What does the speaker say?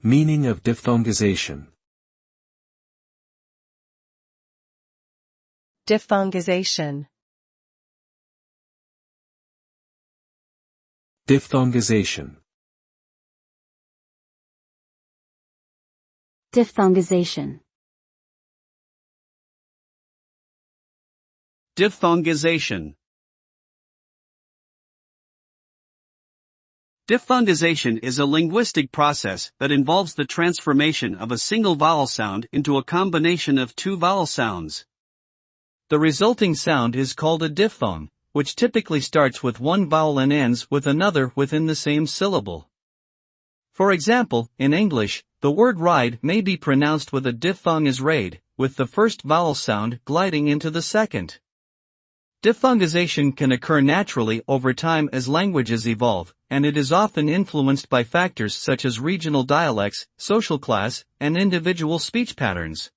Meaning of diphthongization. Diphthongization. Diphthongization. Diphthongization. Diphthongization. Diphthongization is a linguistic process that involves the transformation of a single vowel sound into a combination of two vowel sounds. The resulting sound is called a diphthong, which typically starts with one vowel and ends with another within the same syllable. For example, in English, the word ride may be pronounced with a diphthong as raid, with the first vowel sound gliding into the second. Diphthongization can occur naturally over time as languages evolve, and it is often influenced by factors such as regional dialects, social class, and individual speech patterns.